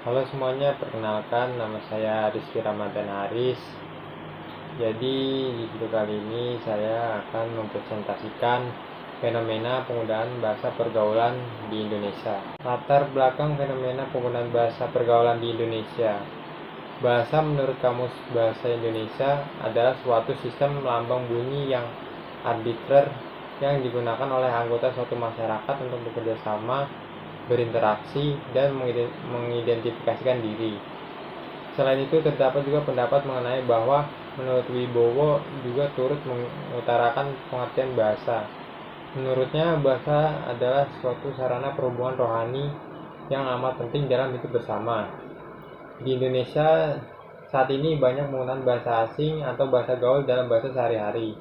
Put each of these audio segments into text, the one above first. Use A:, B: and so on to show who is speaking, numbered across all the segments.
A: Halo semuanya, perkenalkan nama saya Rizky Ramadan Haris. Jadi di video kali ini saya akan mempresentasikan fenomena penggunaan bahasa pergaulan di Indonesia. Latar belakang fenomena penggunaan bahasa pergaulan di Indonesia. Bahasa menurut Kamus Bahasa Indonesia adalah suatu sistem lambang bunyi yang arbitrer yang digunakan oleh anggota suatu masyarakat untuk bekerja sama, berinteraksi, dan mengidentifikasikan diri. Selain itu, terdapat juga pendapat mengenai bahwa menurut Wibowo juga turut mengutarakan pengertian bahasa. Menurutnya, bahasa adalah suatu sarana perhubungan rohani yang amat penting dalam hidup bersama. Di Indonesia saat ini banyak penggunaan bahasa asing atau bahasa gaul dalam bahasa sehari-hari.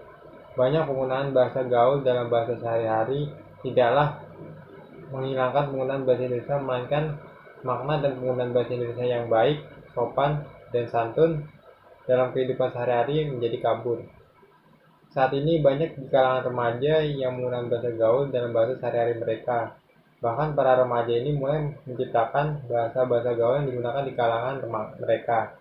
A: Banyak penggunaan bahasa gaul dalam bahasa sehari-hari tidaklah menghilangkan penggunaan bahasa Indonesia, melainkan makna dan penggunaan bahasa Indonesia yang baik, sopan, dan santun dalam kehidupan sehari-hari menjadi kabur. Saat ini banyak di kalangan remaja yang menggunakan bahasa gaul dalam bahasa sehari-hari mereka. Bahkan para remaja ini mulai menciptakan bahasa-bahasa gaul yang digunakan di kalangan mereka.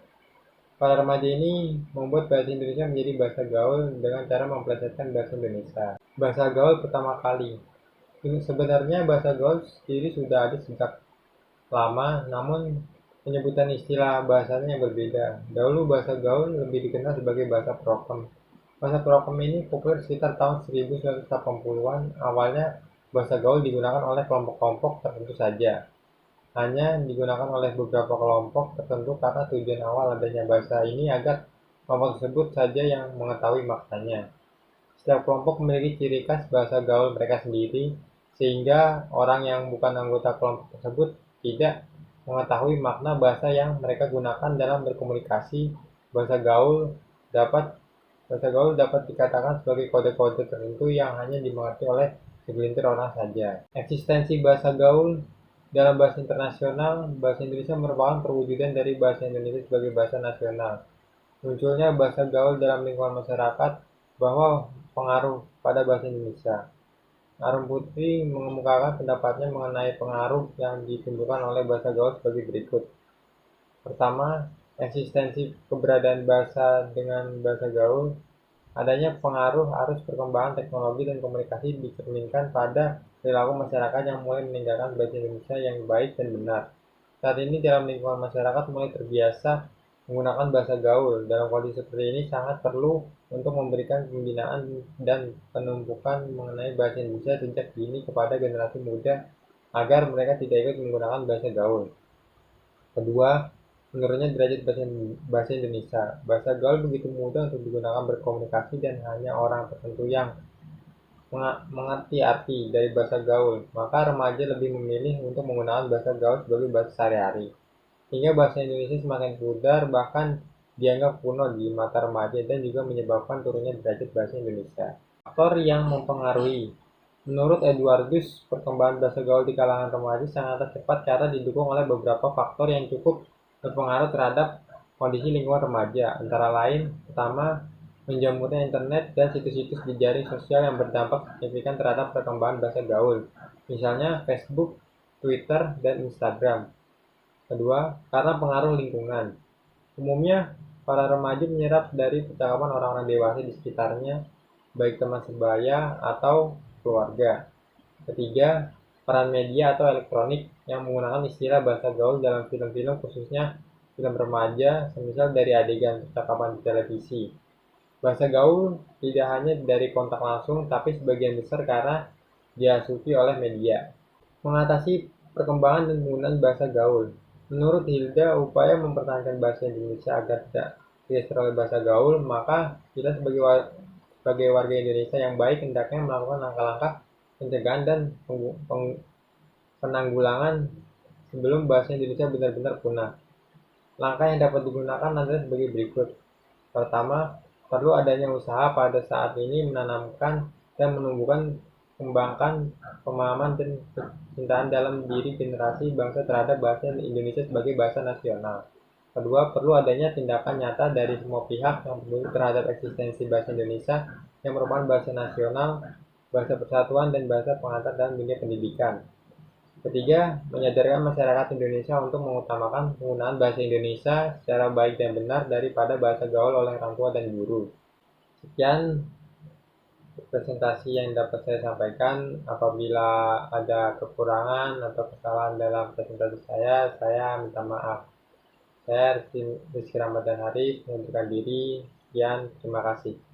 A: Para remaja ini membuat bahasa Indonesia menjadi bahasa gaul dengan cara memplesetkan bahasa Indonesia. Bahasa gaul pertama kali. Sebenarnya bahasa gaul sendiri sudah ada sejak lama, namun penyebutan istilah bahasanya yang berbeda. Dahulu bahasa gaul lebih dikenal sebagai bahasa prokem. Bahasa prokem ini populer sekitar tahun 1980-an. Awalnya bahasa gaul digunakan oleh kelompok-kelompok tertentu saja. Hanya digunakan oleh beberapa kelompok tertentu karena tujuan awal adanya bahasa ini agar kelompok tersebut saja yang mengetahui maknanya. Setiap kelompok memiliki ciri khas bahasa gaul mereka sendiri, sehingga orang yang bukan anggota kelompok tersebut tidak mengetahui makna bahasa yang mereka gunakan dalam berkomunikasi. Bahasa gaul dapat dikatakan sebagai kode-kode tertentu yang hanya dimengerti oleh segelintir orang saja. Eksistensi bahasa gaul dalam bahasa internasional. Bahasa Indonesia merupakan perwujudan dari bahasa Indonesia sebagai bahasa nasional. Munculnya bahasa gaul dalam lingkungan masyarakat bahwa pengaruh pada bahasa Indonesia. Arum Putri mengemukakan pendapatnya mengenai pengaruh yang ditimbulkan oleh bahasa gaul sebagai berikut. Pertama, eksistensi keberadaan bahasa dengan bahasa gaul. Adanya pengaruh arus perkembangan teknologi dan komunikasi dicerminkan pada perilaku masyarakat yang mulai meninggalkan bahasa Indonesia yang baik dan benar. Saat ini dalam lingkungan masyarakat mulai terbiasa menggunakan bahasa gaul. Dalam kondisi seperti ini sangat perlu untuk memberikan pembinaan dan penumpukan mengenai bahasa Indonesia sejak dini kepada generasi muda agar mereka tidak ikut menggunakan bahasa gaul. Kedua, menurunnya derajat bahasa Indonesia. Bahasa gaul begitu mudah untuk digunakan berkomunikasi dan hanya orang tertentu yang mengerti arti dari bahasa gaul, maka remaja lebih memilih untuk menggunakan bahasa gaul sebagai bahasa sehari-hari. Hingga bahasa Indonesia semakin pudar, bahkan dianggap kuno di mata remaja dan juga menyebabkan turunnya derajat bahasa Indonesia. Faktor yang mempengaruhi. Menurut Edwardus, perkembangan bahasa gaul di kalangan remaja sangat cepat karena didukung oleh beberapa faktor yang cukup berpengaruh terhadap kondisi lingkungan remaja. Antara lain, pertama, menjamurnya internet dan situs-situs di jaring sosial yang berdampak signifikan terhadap perkembangan bahasa gaul. Misalnya Facebook, Twitter, dan Instagram. Kedua, karena pengaruh lingkungan. Umumnya, para remaja menyerap dari percakapan orang-orang dewasa di sekitarnya, baik teman sebaya atau keluarga. Ketiga, peran media atau elektronik yang menggunakan istilah bahasa gaul dalam film-film, khususnya film remaja, semisal dari adegan percakapan di televisi. Bahasa gaul tidak hanya dari kontak langsung, tapi sebagian besar karena diasupi oleh media. Mengatasi perkembangan dan penggunaan bahasa gaul. Menurut Hilda, upaya mempertahankan bahasa Indonesia agar tidak digeser oleh bahasa gaul, maka kita sebagai warga Indonesia yang baik hendaknya melakukan langkah-langkah pencegahan dan penanggulangan sebelum bahasa Indonesia benar-benar punah. Langkah yang dapat digunakan adalah sebagai berikut. Pertama, perlu adanya usaha pada saat ini menanamkan dan menumbuhkan kembangkan pemahaman dan kecintaan dalam diri generasi bangsa terhadap bahasa Indonesia sebagai bahasa nasional. Kedua, perlu adanya tindakan nyata dari semua pihak yang peduli terhadap eksistensi bahasa Indonesia yang merupakan bahasa nasional, bahasa persatuan, dan bahasa pengantar dalam dunia pendidikan. Ketiga, menyadarkan masyarakat Indonesia untuk mengutamakan penggunaan bahasa Indonesia secara baik dan benar daripada bahasa gaul oleh orang tua dan guru. Sekian presentasi yang dapat saya sampaikan. Apabila ada kekurangan atau kesalahan dalam presentasi saya minta maaf. Saya Rizky Ramadan Haris, mengundurkan diri. Sekian, terima kasih.